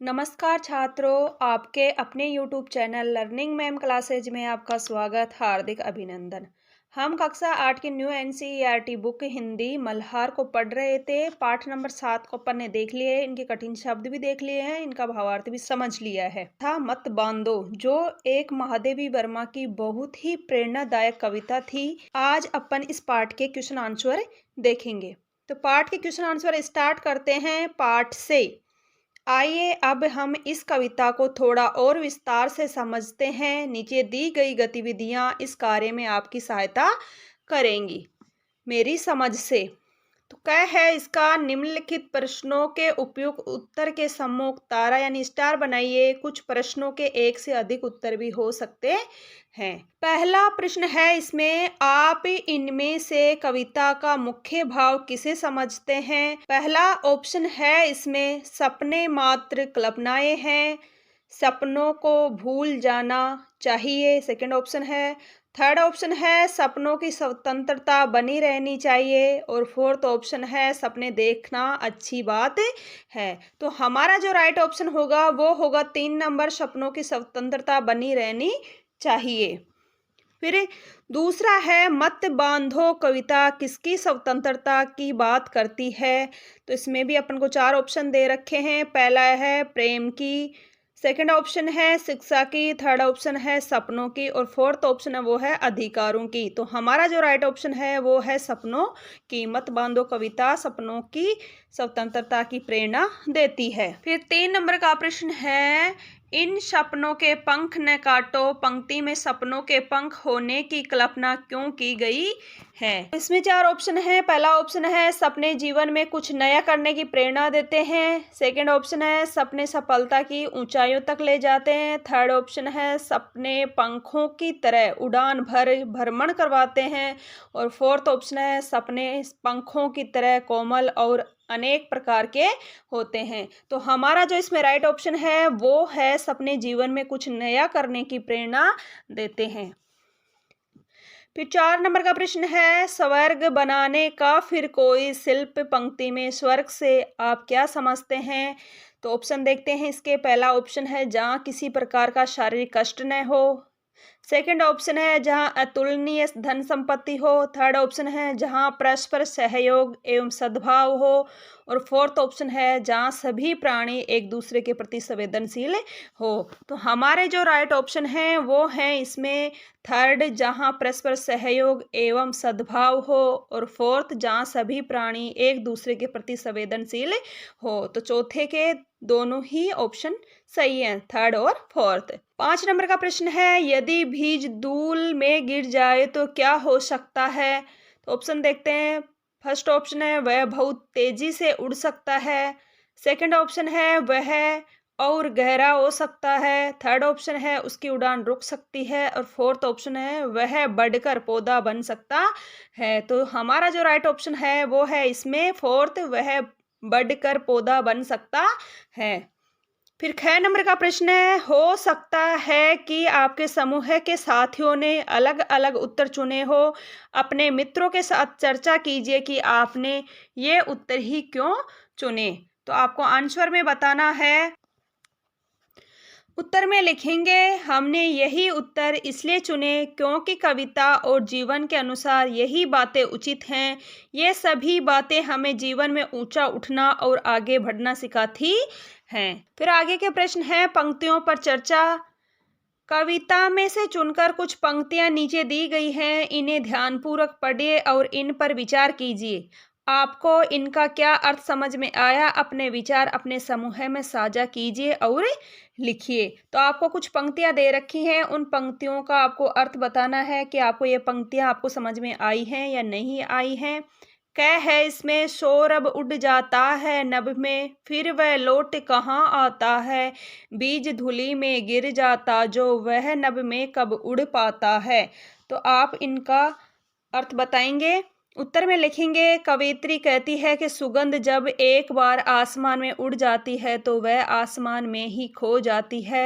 नमस्कार छात्रों, आपके अपने YouTube channel learning ma'am classes में आपका स्वागत, हार्दिक अभिनंदन। हम कक्षा 8 की new NCERT book Hindi Malhar को पढ़ रहे थे। पाठ नंबर 7 को अपन ने देख लिए, इनके कठिन शब्द भी देख लिए हैं, इनका भावार्थ भी समझ लिया है। था मत बांधो, जो एक महादेवी वर्मा की बहुत ही प्रेरणादायक कविता थी। आज अपन इस पाठ के क्वेश्चन आंसर देखेंगे। तो पाठ के क्वेश्चन आंसर स्टार्ट करते हैं पाठ से। आइए अब हम इस कविता को थोड़ा और विस्तार से समझते हैं। नीचे दी गई गतिविधियां इस कार्य में आपकी सहायता करेंगी मेरी समझ से। तो क्या है इसका, निम्नलिखित प्रश्नों के उपयुक्त उत्तर के सम्मुख तारा यानी स्टार बनाइए। कुछ प्रश्नों के एक से अधिक उत्तर भी हो सकते हैं। पहला प्रश्न है इसमें, आप इनमें से कविता का मुख्य भाव किसे समझते हैं। पहला ऑप्शन है इसमें, सपने मात्र कल्पनाएं हैं, सपनों को भूल जाना चाहिए। सेकंड ऑप्शन है। थर्ड ऑप्शन है, सपनों की स्वतंत्रता बनी रहनी चाहिए। और फोर्थ ऑप्शन है, सपने देखना अच्छी बात है। तो हमारा जो राइट ऑप्शन होगा वो होगा 3 नंबर, सपनों की स्वतंत्रता बनी रहनी चाहिए। फिर दूसरा है, मत बांधो कविता किसकी स्वतंत्रता की बात करती है। तो इसमें भी अपन को 4 ऑप्शन दे रखे हैं। पहला है प्रेम की, सेकंड ऑप्शन है शिक्षा की, थर्ड ऑप्शन है सपनों की, और फोर्थ ऑप्शन है वो है अधिकारों की। तो हमारा जो राइट ऑप्शन है वो है सपनों की। मत बांधो कविता सपनों की स्वतंत्रता की प्रेरणा देती है। फिर 3 नंबर का प्रश्न है, इन सपनों के पंख न काटो पंक्ति में सपनों के पंख होने की कल्पना क्यों की गई है। इसमें 4 ऑप्शन है। पहला ऑप्शन है, सपने जीवन में कुछ नया करने की प्रेरणा देते हैं। सेकंड ऑप्शन है, सपने सफलता की ऊंचाइयों तक ले जाते हैं। थर्ड ऑप्शन है, सपने पंखों की तरह उड़ान भ्रमण करवाते हैं। और फोर्थ ऑप्शन है, सपने पंखों की तरह कोमल और अनेक प्रकार के होते हैं। तो हमारा जो इसमें राइट ऑप्शन है वो है, सपने जीवन में कुछ नया करने की प्रेरणा देते हैं। फिर 4 नंबर का प्रश्न है, स्वर्ग बनाने का फिर कोई शिल्प पंक्ति में स्वर्ग से आप क्या समझते हैं। तो ऑप्शन देखते हैं इसके। पहला ऑप्शन है, जहाँ किसी प्रकार का शारीरिक कष्ट न हो। सेकंड ऑप्शन है, जहां अतुलनीय धन संपत्ति हो। थर्ड ऑप्शन है, जहां परस्पर सहयोग एवं सद्भाव हो। और फोर्थ ऑप्शन है, जहां सभी प्राणी एक दूसरे के प्रति संवेदनशील हो। तो हमारे जो राइट ऑप्शन है वो है इसमें थर्ड, जहां परस्पर सहयोग एवं सद्भाव हो। और फोर्थ, जहां सभी प्राणी एक दूसरे के प्रति संवेदनशील हो। तो चौथे के दोनों ही ऑप्शन सही हैं, थर्ड और फोर्थ। 5 नंबर का प्रश्न है, यदि बीज धूल में गिर जाए तो क्या हो सकता है। तो ऑप्शन देखते हैं। फर्स्ट ऑप्शन है, वह बहुत तेजी से उड़ सकता है। सेकंड ऑप्शन है, वह और गहरा हो सकता है। थर्ड ऑप्शन है, उसकी उड़ान रुक सकती है। और फोर्थ ऑप्शन है, वह बढ़कर पौधा बन सकता है। तो हमारा जो राइट ऑप्शन है वो है इसमें फोर्थ, वह बढ़कर पौधा बन सकता है। फिर 6 नंबर का प्रश्न है, हो सकता है कि आपके समूह के साथियों ने अलग अलग उत्तर चुने हो। अपने मित्रों के साथ चर्चा कीजिए कि आपने ये उत्तर ही क्यों चुने। तो आपको आंसर में बताना है। उत्तर में लिखेंगे, हमने यही उत्तर इसलिए चुने क्योंकि कविता और जीवन के अनुसार यही बातें उचित हैं। ये सभी बातें हमें जीवन में ऊंचा उठना और आगे बढ़ना सिखाती हैं। फिर आगे के प्रश्न हैं, पंक्तियों पर चर्चा। कविता में से चुनकर कुछ पंक्तियां नीचे दी गई हैं, इन्हें ध्यानपूर्वक पढ़िए और इन पर विचार कीजिए। आपको इनका क्या अर्थ समझ में आया, अपने विचार अपने समूह में साझा कीजिए और लिखिए। तो आपको कुछ पंक्तियां दे रखी हैं, उन पंक्तियों का आपको अर्थ बताना है कि आपको ये पंक्तियां आपको समझ में आई हैं या नहीं आई हैं। क्या है इसमें, सौरभ उड़ जाता है नभ में फिर वह लौट कहाँ आता है। बीज धूलि में गिर जाता जो वह नभ में कब उड़ पाता है। तो आप इनका अर्थ बताएंगे। उत्तर में लिखेंगे कवयित्री कहती है कि सुगंध जब एक बार आसमान में उड़ जाती है तो वह आसमान में ही खो जाती है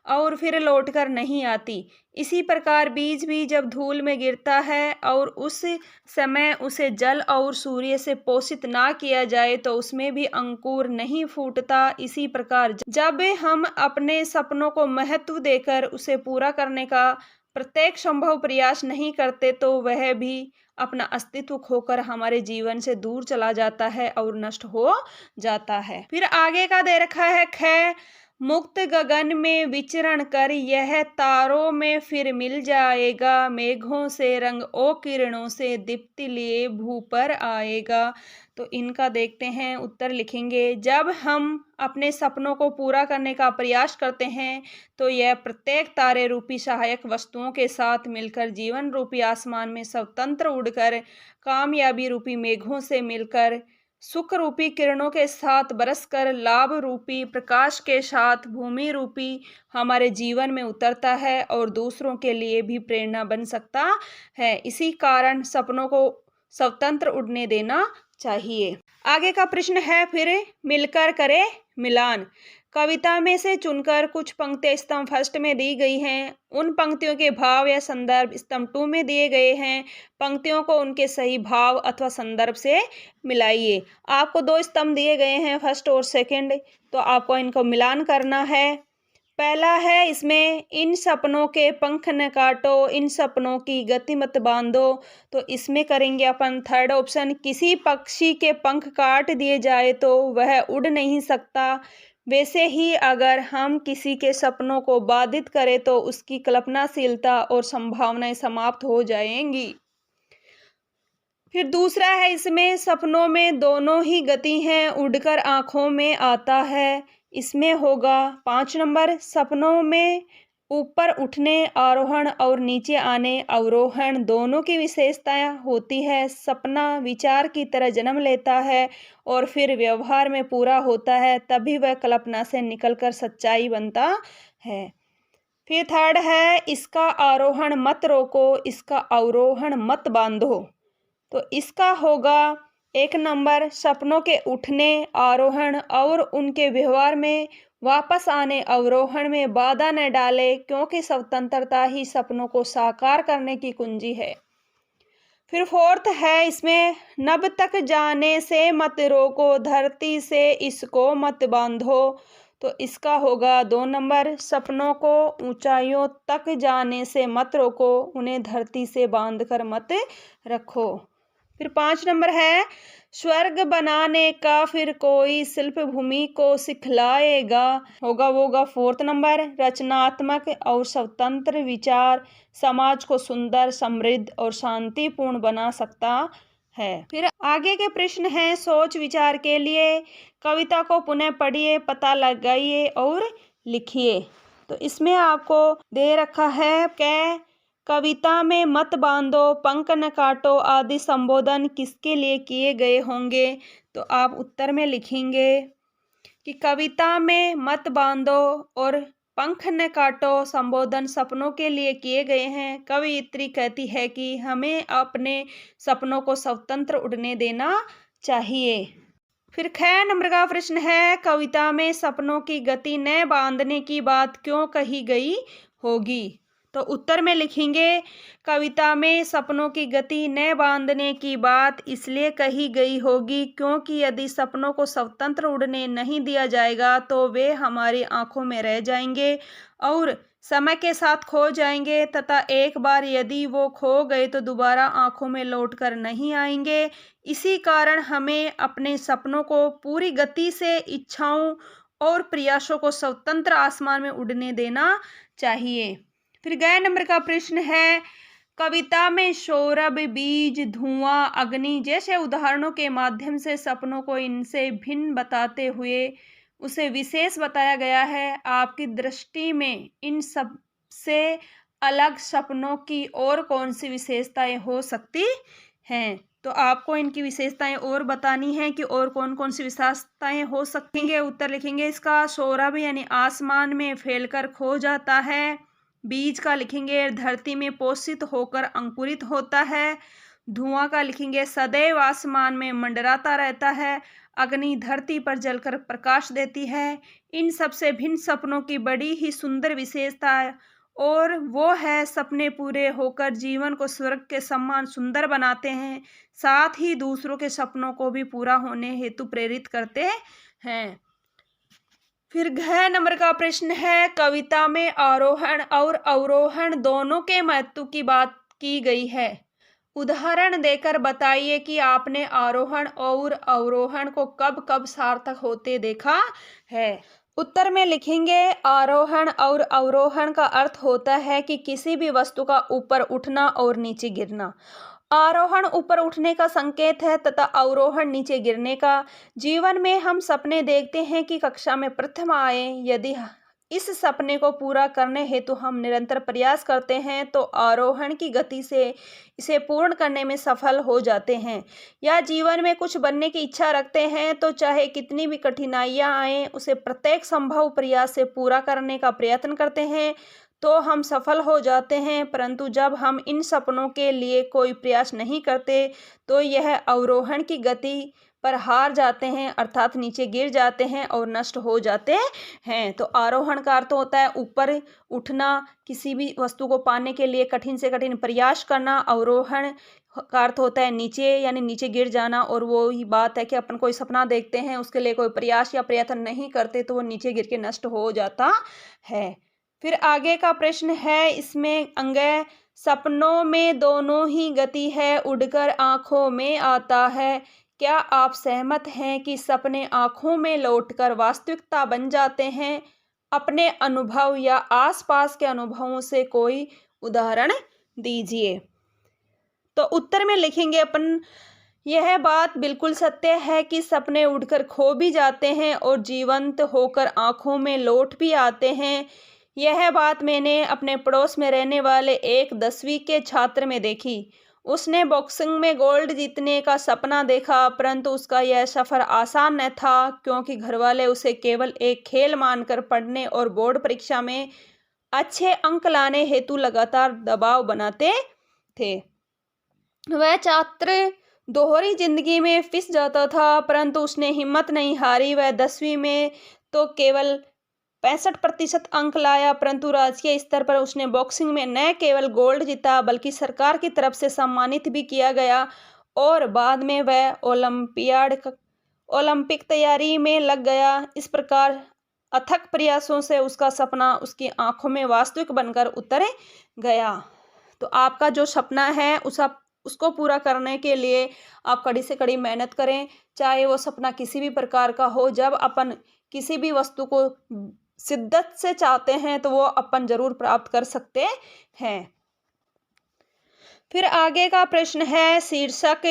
और फिर लौटकर नहीं आती। इसी प्रकार बीज भी जब धूल में गिरता है और उस समय उसे जल और सूर्य से पोषित ना किया जाए तो उसमें भी अंकुर नहीं फूटता। इसी प्रकार जब हम अपने सपनों को महत्व देकर उसे पूरा करने का प्रत्येक संभव प्रयास नहीं करते तो वह भी अपना अस्तित्व खोकर हमारे जीवन से दूर चला जाता है और नष्ट हो जाता है। फिर आगे का दे रखा है ख, मुक्त गगन में विचरण कर यह तारों में फिर मिल जाएगा, मेघों से रंग ओ किरणों से दीप्ति लिए भू पर आएगा। तो इनका देखते हैं उत्तर लिखेंगे जब हम अपने सपनों को पूरा करने का प्रयास करते हैं तो यह प्रत्येक तारे रूपी सहायक वस्तुओं के साथ मिलकर जीवन रूपी आसमान में स्वतंत्र उड़कर कामयाबी रूपी मेघों से मिलकर सुख रूपी किरणों के साथ बरसकर लाभ रूपी प्रकाश के साथ भूमि रूपी हमारे जीवन में उतरता है और दूसरों के लिए भी प्रेरणा बन सकता है। इसी कारण सपनों को स्वतंत्र उड़ने देना चाहिए। आगे का प्रश्न है फिर मिलकर करे मिलान। कविता में से चुनकर कुछ पंक्तियां स्तंभ फर्स्ट में दी गई हैं। उन पंक्तियों के भाव या संदर्भ स्तंभ 2 में दिए गए हैं। पंक्तियों को उनके सही भाव अथवा संदर्भ से मिलाइए। आपको 2 स्तंभ दिए गए हैं फर्स्ट और सेकंड, तो आपको इनको मिलान करना है। पहला है इसमें इन सपनों के पंख न काटो, इन सपनों की गति मत बांधो। तो इसमें करेंगे अपन थर्ड ऑप्शन, किसी पक्षी के पंख काट दिए जाए तो वह उड़ नहीं सकता, वैसे ही अगर हम किसी के सपनों को बाधित करें तो उसकी कल्पनाशीलता और संभावनाएं समाप्त हो जाएंगी। फिर दूसरा है इसमें सपनों में दोनों ही गति हैं, उड़कर आंखों में आता है। इसमें होगा 5 नंबर, सपनों में ऊपर उठने आरोहण और नीचे आने अवरोहण दोनों की विशेषताएं होती है। सपना विचार की तरह जन्म लेता है और फिर व्यवहार में पूरा होता है, तभी वह कल्पना से निकलकर सच्चाई बनता है। फिर थर्ड है इसका आरोहण मत रोको, इसका अवरोहण मत बांधो। तो इसका होगा 1 नंबर, सपनों के उठने आरोहण और उनके व्यवहार में वापस आने अवरोहण में बाधा न डाले, क्योंकि स्वतंत्रता ही सपनों को साकार करने की कुंजी है। फिर फोर्थ है इसमें नभ तक जाने से मत रोको, धरती से इसको मत बांधो। तो इसका होगा 2 नंबर, सपनों को ऊंचाइयों तक जाने से मत रोको, उन्हें धरती से बांधकर मत रखो। फिर 5 नंबर है स्वर्ग बनाने का फिर कोई शिल्प भूमि को सिखलाएगा, होगा 4th नंबर, रचनात्मक और स्वतंत्र विचार समाज को सुंदर समृद्ध और शांतिपूर्ण बना सकता है। फिर आगे के प्रश्न हैं सोच विचार के लिए। कविता को पुनः पढ़िए, पता लगाइए और लिखिए। तो इसमें आपको दे रखा है कि कविता में मत बांधो, पंख न काटो आदि संबोधन किसके लिए किए गए होंगे। तो आप उत्तर में लिखेंगे कि कविता में मत बांधो और पंख न काटो संबोधन सपनों के लिए किए गए हैं। कवयित्री कहती है कि हमें अपने सपनों को स्वतंत्र उड़ने देना चाहिए। फिर 6 नंबर का प्रश्न है कविता में सपनों की गति न बांधने की बात क्यों कही गई होगी। तो उत्तर में लिखेंगे कविता में सपनों की गति न बांधने की बात इसलिए कही गई होगी क्योंकि यदि सपनों को स्वतंत्र उड़ने नहीं दिया जाएगा तो वे हमारी आंखों में रह जाएंगे और समय के साथ खो जाएंगे, तथा एक बार यदि वो खो गए तो दोबारा आंखों में लौटकर नहीं आएंगे। इसी कारण हमें अपने सपनों को पूरी गति से इच्छाओं और प्रयासों को स्वतंत्र आसमान में उड़ने देना चाहिए। फिर 11 नंबर का प्रश्न है कविता में सौरभ, बीज, धुआं, अग्नि जैसे उदाहरणों के माध्यम से सपनों को इनसे भिन्न बताते हुए उसे विशेष बताया गया है। आपकी दृष्टि में इन सब से अलग सपनों की और कौन सी विशेषताएं हो सकती हैं। तो आपको इनकी विशेषताएं और बतानी है कि और कौन कौन सी विशेषताएं हो सकती हैं। उत्तर लिखेंगे इसका सौरभ यानी आसमान में फैलकर खो जाता है। बीज का लिखेंगे धरती में पोषित होकर अंकुरित होता है। धुआं का लिखेंगे सदैव आसमान में मंडराता रहता है, अग्नि धरती पर जलकर प्रकाश देती है। इन सबसे भिन्न सपनों की बड़ी ही सुंदर विशेषता है और वो है सपने पूरे होकर जीवन को स्वर्ग के समान सुंदर बनाते हैं, साथ ही दूसरों के सपनों को भी पूरा होने हेतु प्रेरित करते हैं। फिर घ नंबर का प्रश्न है, कविता में आरोहण और अवरोहण दोनों के महत्व की बात की गई है। उदाहरण देकर बताइए कि आपने आरोहण और अवरोहण को कब कब सार्थक होते देखा है। उत्तर में लिखेंगे आरोहण और अवरोहण का अर्थ होता है कि किसी भी वस्तु का ऊपर उठना और नीचे गिरना। आरोहण ऊपर उठने का संकेत है तथा अवरोहण नीचे गिरने का। जीवन में हम सपने देखते हैं कि कक्षा में प्रथम आए, यदि इस सपने को पूरा करने हेतु हम निरंतर प्रयास करते हैं तो आरोहण की गति से इसे पूर्ण करने में सफल हो जाते हैं। या जीवन में कुछ बनने की इच्छा रखते हैं तो चाहे कितनी भी कठिनाइयां आए उसे प्रत्येक संभव प्रयास से पूरा करने का प्रयत्न करते हैं तो हम सफल हो जाते हैं। परंतु जब हम इन सपनों के लिए कोई प्रयास नहीं करते तो यह अवरोहण की गति पर हार जाते हैं, अर्थात नीचे गिर जाते हैं और नष्ट हो जाते हैं। तो आरोहण का अर्थ होता है ऊपर उठना, किसी भी वस्तु को पाने के लिए कठिन से कठिन प्रयास करना। अवरोहण का अर्थ होता है नीचे, यानी नीचे गिर जाना। और वो ही बात है कि अपन कोई सपना देखते हैं, उसके लिए कोई प्रयास या प्रयत्न नहीं करते तो वो नीचे गिर के नष्ट हो जाता है। फिर आगे का प्रश्न है, इसमें अंगय सपनों में दोनों ही गति है, उड़कर आंखों में आता है। क्या आप सहमत हैं कि सपने आंखों में लौटकर वास्तविकता बन जाते हैं? अपने अनुभव या आसपास के अनुभवों से कोई उदाहरण दीजिए। तो उत्तर में लिखेंगे अपन, यह बात बिल्कुल सत्य है कि सपने उड़कर खो भी जाते हैं और जीवंत होकर आंखों में लौट भी आते हैं। यह बात मैंने अपने पड़ोस में रहने वाले एक 10वीं के छात्र में देखी। उसने बॉक्सिंग में गोल्ड जीतने का सपना देखा, परंतु उसका यह सफर आसान न था क्योंकि घरवाले उसे केवल एक खेल मानकर पढ़ने और बोर्ड परीक्षा में अच्छे अंक लाने हेतु लगातार दबाव बनाते थे। वह छात्र दोहरी जिंदगी में फिस जाता था, परंतु उसने हिम्मत नहीं हारी। वह 10वीं में तो केवल 65% अंक लाया, परंतु राष्ट्रीय स्तर पर उसने बॉक्सिंग में न केवल गोल्ड जीता बल्कि सरकार की तरफ से सम्मानित भी किया गया और बाद में वह ओलंपिक तैयारी में लग गया। इस प्रकार अथक प्रयासों से उसका सपना उसकी आंखों में वास्तविक बनकर उतर गया। तो आपका जो सपना है उसको पूरा करने के लिए आप कड़ी से कड़ी मेहनत करें, चाहे वो सपना किसी भी प्रकार का हो। जब अपन किसी भी वस्तु को शिद्दत से चाहते हैं तो वो अपन जरूर प्राप्त कर सकते हैं। फिर आगे का प्रश्न है, शीर्षक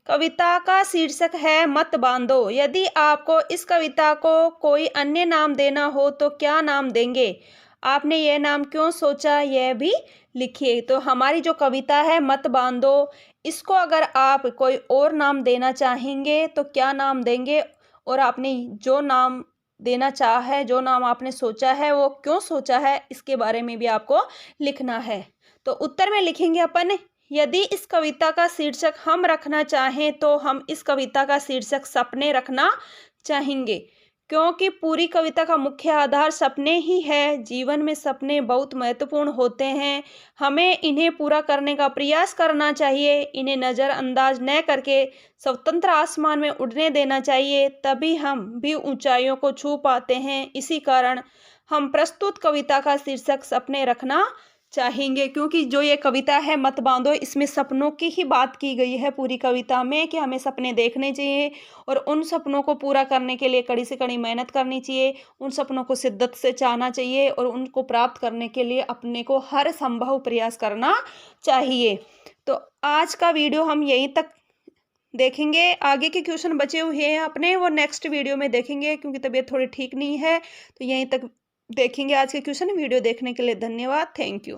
कविता का शीर्षक है मत बांधो। यदि आपको इस कविता को कोई अन्य नाम देना हो तो क्या नाम देंगे? आपने यह नाम क्यों सोचा यह भी लिखिए। तो हमारी जो कविता है मत बांधो, इसको अगर आप कोई और नाम देना चाहेंगे तो क्या नाम देंगे, और आपने जो नाम देना चाहा है, जो नाम आपने सोचा है वो क्यों सोचा है, इसके बारे में भी आपको लिखना है। तो उत्तर में लिखेंगे अपन, यदि इस कविता का शीर्षक हम रखना चाहें तो हम इस कविता का शीर्षक सपने रखना चाहेंगे, क्योंकि पूरी कविता का मुख्य आधार सपने ही है। जीवन में सपने बहुत महत्वपूर्ण होते हैं, हमें इन्हें पूरा करने का प्रयास करना चाहिए। इन्हें नज़रअंदाज न करके स्वतंत्र आसमान में उड़ने देना चाहिए, तभी हम भी ऊंचाइयों को छू पाते हैं। इसी कारण हम प्रस्तुत कविता का शीर्षक सपने रखना चाहेंगे, क्योंकि जो ये कविता है मत बांधो, इसमें सपनों की ही बात की गई है पूरी कविता में कि हमें सपने देखने चाहिए और उन सपनों को पूरा करने के लिए कड़ी से कड़ी मेहनत करनी चाहिए। उन सपनों को शिद्दत से चाहना चाहिए और उनको प्राप्त करने के लिए अपने को हर संभव प्रयास करना चाहिए। तो आज का वीडियो हम यहीं तक देखेंगे। आगे के क्वेश्चन बचे हुए हैं अपने, वो नेक्स्ट वीडियो में देखेंगे क्योंकि तबीयत थोड़ी ठीक नहीं है। तो यहीं तक देखेंगे आज के क्वेश्चन। वीडियो देखने के लिए धन्यवाद। Thank you.